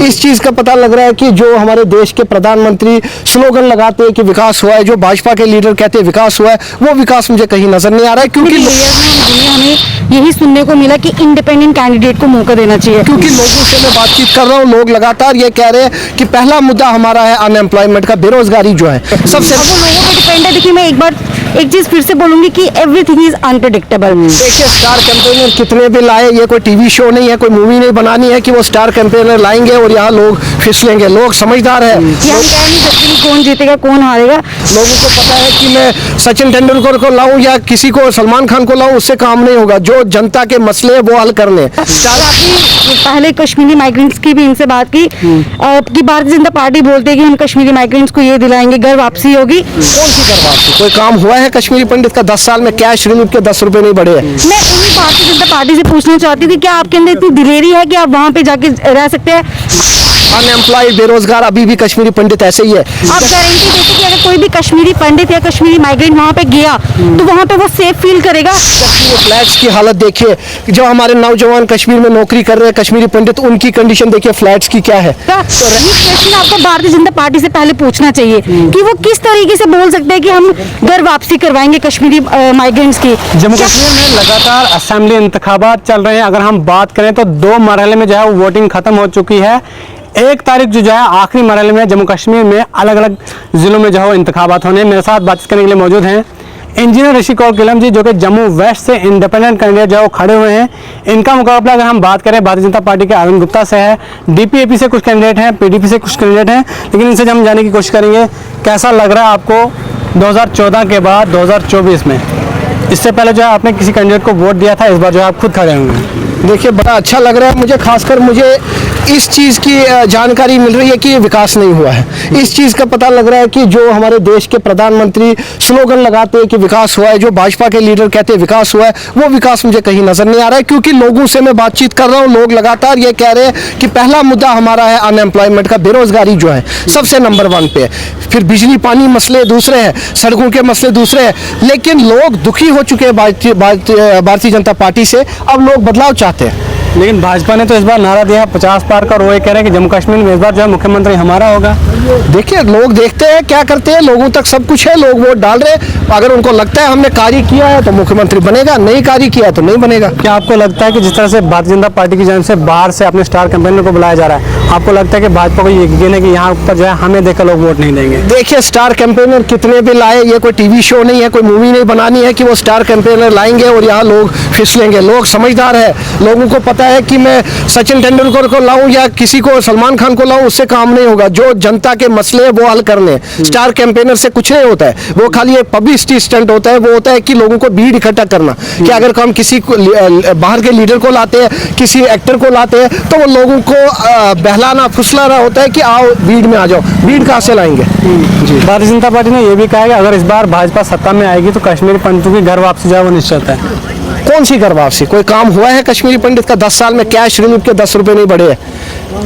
इस चीज का पता लग रहा है कि जो हमारे देश के प्रधानमंत्री स्लोगन लगाते हैं कि विकास हुआ है, जो भाजपा के लीडर कहते हैं विकास हुआ है, वो विकास मुझे कहीं नजर नहीं आ रहा है। क्योंकि हमें यही सुनने को मिला कि इंडिपेंडेंट कैंडिडेट को मौका देना चाहिए। क्योंकि लोगों से मैं बातचीत कर रहा हूँ, लोग लगातार ये कह रहे हैं कि पहला मुद्दा हमारा है अनएम्प्लॉयमेंट का, बेरोजगारी जो है सबसे वो लोगों पे डिपेंड है। देखिए, मैं एक चीज फिर से बोलूंगी कि एवरीथिंग इज अनप्रेडिक्टेबल। देखिए, स्टार कैंपेनर कितने भी लाए, ये कोई टीवी शो नहीं है, कोई मूवी नहीं बनानी है कि वो स्टार कैंपेनर लाएंगे और यहाँ लोग फिसलेंगे। लोग समझदार है, कि हम कह नहीं सकते कि कौन जीतेगा कौन हारेगा। लोगों को पता है कि मैं सचिन तेंदुलकर को लाऊं या किसी को सलमान खान को लाऊं, उससे काम नहीं होगा। जो जनता के मसले है वो हल करने। पहले कश्मीरी माइग्रेंट्स की भी इनसे बात की कि भारतीय जनता पार्टी बोलती है कि हम कश्मीरी माइग्रेंट्स को ये दिलाएंगे, घर वापसी होगी। कौन सी घर वापसी? कोई काम हुआ है कश्मीरी पंडित का? 10 साल में कैश रिलीफ के 10 रुपए नहीं बढ़े हैं। मैं उन्हीं भारतीय जनता पार्टी से पूछना चाहती थी, क्या आपके अंदर इतनी दिलेरी है कि आप वहाँ पे जाके रह सकते हैं? अनएम्प्लॉयड, बेरोजगार अभी भी कश्मीरी पंडित ऐसे ही है। आप गारंटी देते कि अगर कोई भी कश्मीरी पंडित या कश्मीरी माइग्रेंट वहाँ पे गया तो वहाँ पे वो सेफ फील करेगा? फ्लैट्स की हालत देखिए, जो हमारे नौजवान कश्मीर में नौकरी कर रहे हैं कश्मीरी पंडित, उनकी कंडीशन देखिए फ्लैट्स की क्या है। तो ये क्वेश्चन आपको भारतीय जनता पार्टी से पहले पूछना चाहिए कि वो किस तरीके से बोल सकते हैं कि हम घर वापसी करवाएंगे कश्मीरी माइग्रेंट्स की। जम्मू कश्मीर में लगातार असेंबली इंतखाबात चल रहे हैं। अगर हम बात करें तो 2 मरहले में जो है वोटिंग खत्म हो चुकी है। 1 तारीख जो है आखिरी मरहले में जम्मू कश्मीर में अलग अलग जिलों में जो है इंतखाबात होने। मेरे साथ बातचीत करने के लिए मौजूद हैं इंजीनियर ऋषि कौर किलम जी, जो कि जम्मू वेस्ट से इंडिपेंडेंट कैंडिडेट जो है वो खड़े हुए हैं। इनका मुकाबला अगर हम बात करें भारतीय जनता पार्टी के अरविंद गुप्ता से है, डीपीएपी से कुछ कैंडिडेट हैं, पीडीपी से कुछ कैंडिडेट हैं। लेकिन इनसे हम जानने की कोशिश करेंगे कैसा लग रहा है आपको 2014 के बाद 2024 में। इससे पहले जो है आपने किसी कैंडिडेट को वोट दिया था, इस बार जो है आप खुद खड़े हुए हैं। देखिए, बड़ा अच्छा लग रहा है मुझे। खासकर मुझे इस चीज़ की जानकारी मिल रही है कि विकास नहीं हुआ है। इस चीज़ का पता लग रहा है कि जो हमारे देश के प्रधानमंत्री स्लोगन लगाते हैं कि विकास हुआ है, जो भाजपा के लीडर कहते हैं विकास हुआ है, वो विकास मुझे कहीं नज़र नहीं आ रहा है। क्योंकि लोगों से मैं बातचीत कर रहा हूँ, लोग लगातार ये कह रहे हैं कि पहला मुद्दा हमारा है अनएम्प्लॉयमेंट का, बेरोजगारी जो है सबसे नंबर 1 पे है। फिर बिजली पानी मसले दूसरे हैं, सड़कों के मसले दूसरे हैं। लेकिन लोग दुखी हो चुके हैं भारतीय जनता पार्टी से। अब लोग बदलाव चाहते हैं। लेकिन भाजपा ने तो इस बार नारा दिया 50 पार का, और वो ये कह रहे हैं कि जम्मू कश्मीर में इस बार जो है मुख्यमंत्री हमारा होगा। देखिए, लोग देखते हैं क्या करते हैं, लोगों तक सब कुछ है, लोग वोट डाल रहे हैं। अगर उनको लगता है हमने कार्य किया है तो मुख्यमंत्री बनेगा, नहीं कार्य किया है तो नहीं बनेगा। क्या आपको लगता है कि जिस तरह से भारतीय जनता पार्टी की जानिब से बाहर से अपने स्टार कैंपेनर को बुलाया जा रहा है, आपको लगता है कि भाजपा को यकीन है कि यहाँ पर जो है हमें देखकर लोग वोट नहीं देंगे? देखिए, स्टार कैंपेनर कितने भी लाए, ये कोई टीवी शो नहीं है, कोई मूवी नहीं बनानी है कि वो स्टार कैंपेनर लाएंगे और यहाँ लोग फिसलेंगे। लोग समझदार है, लोगों को पता है कि मैं सचिन तेंदुलकर को लाऊं या किसी को सलमान खान को लाऊं, उससे काम नहीं होगा। जो जनता के मसले है वो हल करने। स्टार कैंपेनर से कुछ नहीं होता है, वो खाली एक पब्लिसिटी स्टंट होता है। वो होता है कि लोगों को भीड़ इकट्ठा करना, कि अगर हम किसी को बाहर के लीडर को लाते हैं, किसी एक्टर को लाते हैं, तो वो लोगों को बहलाना फुसलाना होता है कि आओ भीड़ में आ जाओ। भीड़ कहाँ से लाएंगे? जी, भारतीय जनता पार्टी ने यह भी कहा है कि अगर इस बार भाजपा सत्ता में आएगी तो कश्मीरी पंडितों की घर वापसी जो है वो निश्चित है। कौन सी घर वापसी? कोई काम हुआ है कश्मीरी पंडित का? 10 साल में कैश रिलीफ के 10 रुपए नहीं बढ़े हैं।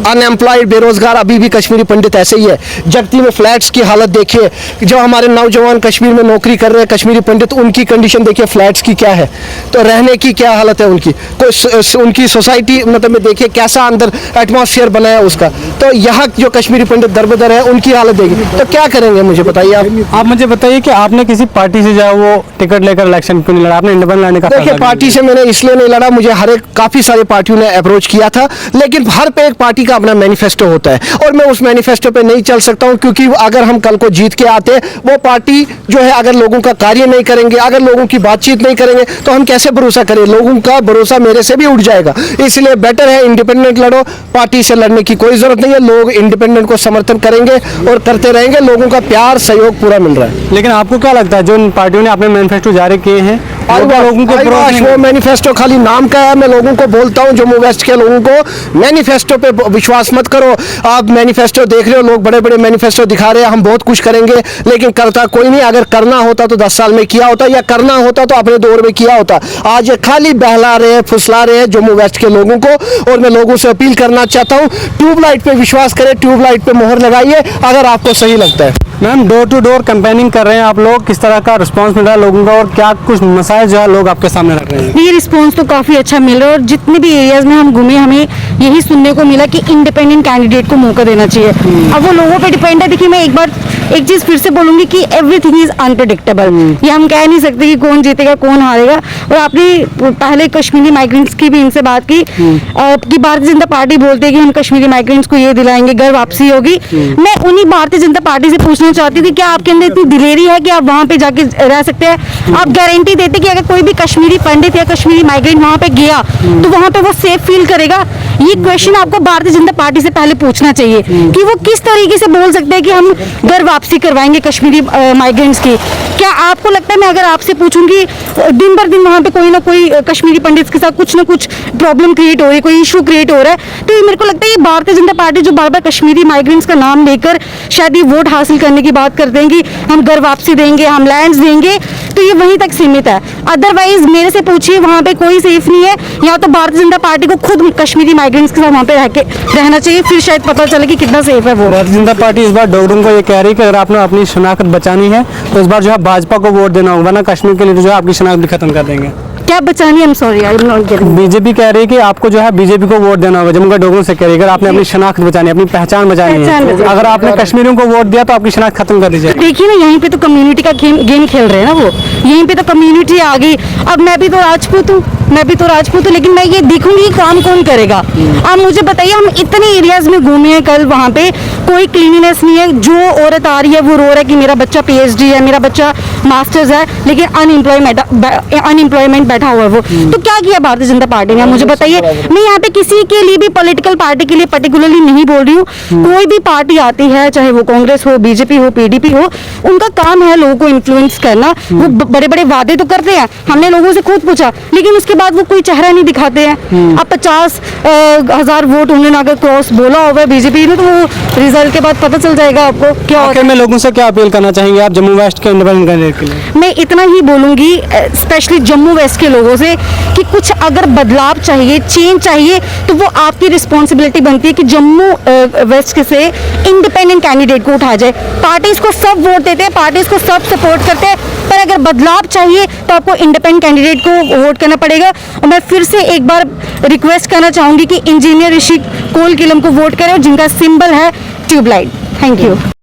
अनएम्प्लॉयड, बेरोजगार अभी भी कश्मीरी पंडित ऐसे ही है। जगती में फ्लैट्स की हालत देखिए, जो हमारे नौजवान कश्मीर में नौकरी कर रहे हैं कश्मीरी पंडित, उनकी कंडीशन देखिए फ्लैट्स की क्या है, तो रहने की क्या हालत है उनकी। कोई उनकी सोसाइटी मतलब देखिए कैसा अंदर एटमॉस्फेयर बना है उसका। तो यहाँ जो कश्मीरी पंडित दरबदर है, उनकी हालत देखिए, तो क्या करेंगे मुझे बताइए आप मुझे बताइए कि आपने किसी पार्टी से जो है वो टिकट लेकर इलेक्शन क्यों नहीं लड़ा? आपने इंडिपेंडेंट लड़ने का? देखिए, पार्टी से मैंने इसलिए नहीं लड़ा, मुझे काफी सारी पार्टियों ने अप्रोच किया था, लेकिन हर पे एक पार्टी का अपना मैनिफेस्टो होता है और मैं उस मैनिफेस्टो पे नहीं चल सकता हूं। क्योंकि अगर हम कल को जीत के आते, वो पार्टी जो है अगर लोगों का कार्य नहीं करेंगे, अगर लोगों की बातचीत नहीं करेंगे, तो हम कैसे भरोसा करें? लोगों का भरोसा मेरे से भी उठ जाएगा। इसलिए बेटर है इंडिपेंडेंट लड़ो, पार्टी से लड़ने की कोई जरूरत नहीं है। लोग इंडिपेंडेंट को समर्थन करेंगे और करते रहेंगे, लोगों का प्यार सहयोग पूरा मिल रहा है। लेकिन आपको क्या लगता है जो इन पार्टियों ने अपने मैनिफेस्टो जारी किए हैं, लोगों को वो मैनिफेस्टो खाली नाम का है? मैं लोगों को बोलता हूं, जम्मू वेस्ट के लोगों को, मैनिफेस्टो पे विश्वास मत करो। आप मैनिफेस्टो देख रहे हो, लोग बड़े बड़े मैनिफेस्टो दिखा रहे हैं, हम बहुत कुछ करेंगे, लेकिन करता कोई नहीं। अगर करना होता तो 10 साल में किया होता, या करना होता तो अपने दौर में किया होता। आज ये खाली बहला रहे हैं, फुसला रहे हैं जम्मू वेस्ट के लोगों को। और मैं लोगों से अपील करना चाहता हूँ, ट्यूबलाइट पे विश्वास करें, ट्यूबलाइट पे मोहर लगाइए अगर आपको सही लगता है। Ma'am door to door campaigning कर रहे हैं आप लोग, किस तरह का रिस्पांस मिल रहा है लोगों का और क्या कुछ मसाइल जो है लोग आपके सामने रख रहे हैं? ये रिस्पॉन्स तो काफ़ी अच्छा मिल रहा है और जितने भी एरियाज में हम घूमे हमें यही सुनने को मिला कि इंडिपेंडेंट कैंडिडेट को मौका देना चाहिए। अब वो लोगों पे डिपेंड है। देखिए मैं एक चीज़ फिर से बोलूंगी कि एवरीथिंग इज अनप्रेडिक्टेबल। ये हम कह नहीं सकते कि कौन जीतेगा कौन हारेगा। और आपने पहले कश्मीरी माइग्रेंट्स की भी इनसे बात की कि भारतीय जनता पार्टी बोलती है कि हम कश्मीरी माइग्रेंट्स को ये दिलाएंगे, घर वापसी होगी। मैं उन्हीं भारतीय जनता पार्टी से पूछना चाहती थी क्या आपके अंदर इतनी दिलेरी है कि आप वहाँ पे जाके रह सकते हैं? आप गारंटी देते कि अगर कोई भी कश्मीरी पंडित या कश्मीरी माइग्रेंट वहाँ पे गया तो वहाँ पे वो सेफ फील करेगा? ये क्वेश्चन आपको भारतीय जनता पार्टी से पहले पूछना चाहिए कि वो किस तरीके से बोल सकते हैं कि हम घर वापसी करवाएंगे कश्मीरी माइग्रेंट्स की। क्या आपको लगता है मैं अगर आपसे पूछूंगी दिन भर दिन वहाँ पे कोई ना कोई कश्मीरी पंडित के साथ कुछ ना कुछ प्रॉब्लम क्रिएट हो रही है, कोई इशू क्रिएट हो रहा है, तो ये मेरे को लगता है ये भारतीय जनता पार्टी जो बार बार कश्मीरी माइग्रेंट्स का नाम लेकर शायद ये वोट हासिल करने की बात करते हैं कि हम घर वापसी देंगे, हम लैंड्स देंगे, तो ये वहीं तक सीमित है। अदरवाइज मेरे से पूछिए वहाँ पे कोई सेफ नहीं है। या तो भारतीय जनता पार्टी को खुद कश्मीरी माइग्रेंट्स के साथ वहाँ पे रहना चाहिए, फिर शायद पता चले कि कितना सेफ है वो। भारतीय जनता पार्टी इस बार डोगरों को ये कह रही है कि अगर आपने अपनी शनाख्त बचानी है तो इस बार जो है भाजपा को वोट देना होगा, वरना कश्मीर के लिए जो है आपकी शनाख्त भी खत्म कर देंगे। क्या बचानी? I am sorry, I am not getting. BJP कह रही है कि आपको जो है बीजेपी को वोट देना होगा, जम्मू का डोगरों से कह रही है अगर आपने अपनी शनाख्त बचानी है, अपनी पहचान बचानी पहचान है, बचानी अगर आपने कश्मीरियों को वोट दिया तो आपकी शनाख्त खत्म कर दीजिए। देखिए ना यहीं पे तो कम्युनिटी का गेम खेल रहे हैं ना वो, यहीं पे तो कम्युनिटी आ गई। अब मैं भी तो राजपूत हूँ, लेकिन मैं ये देखूंगी काम कौन करेगा। आप मुझे बताइए, हम इतने एरियाज में घूमे हैं कल, वहाँ पे कोई क्लीनिनेस नहीं है। जो औरत आ रही है वो रो रहा है कि मेरा बच्चा PhD है, मेरा बच्चा मास्टर्स है, लेकिन अनएम्प्लॉयमेंट बैठा हुआ है वो। तो क्या किया भारतीय जनता पार्टी ने? मुझे बताइए। मैं यहाँ पे किसी के लिए भी पॉलिटिकल पार्टी के लिए पर्टिकुलरली नहीं बोल रही हूँ। कोई भी पार्टी आती है, चाहे वो कांग्रेस हो, बीजेपी हो, PDP हो, उनका काम है लोगों को इन्फ्लुएंस करना। वो बड़े बड़े वादे तो करते हैं, हमने लोगों से खुद पूछा, लेकिन उसके बाद वो कोई चेहरा नहीं दिखाते हैं। अब 50,000 वोट उन्होंने अगर क्रॉस बोला होगा बीजेपी ने, तो वो रिजल्ट के बाद पता चल जाएगा आपको क्या होता है। मैं लोगों से क्या अपील करना चाहेंगे आप जम्मू वेस्ट के इंडिपेंडेंट कैंडिडेट के लिए? मैं इतना ही बोलूंगी स्पेशली जम्मू वेस्ट के लोगों से कि कुछ अगर बदलाव चाहिए, चेंज चाहिए, तो वो आपकी रिस्पॉन्सिबिलिटी बनती है कि जम्मू वेस्ट के से इंडिपेंडेंट कैंडिडेट को उठाया जाए। पार्टीज को सब वोट देते हैं, पार्टीज को सब सपोर्ट करते हैं, पर अगर बदलाव चाहिए तो आपको इंडिपेंडेंट कैंडिडेट को वोट करना पड़ेगा। और मैं फिर से एक बार रिक्वेस्ट करना चाहूंगी कि इंजीनियर ऋषि कोल किलम को वोट करें, जिनका सिंबल है ट्यूबलाइट। Thank you.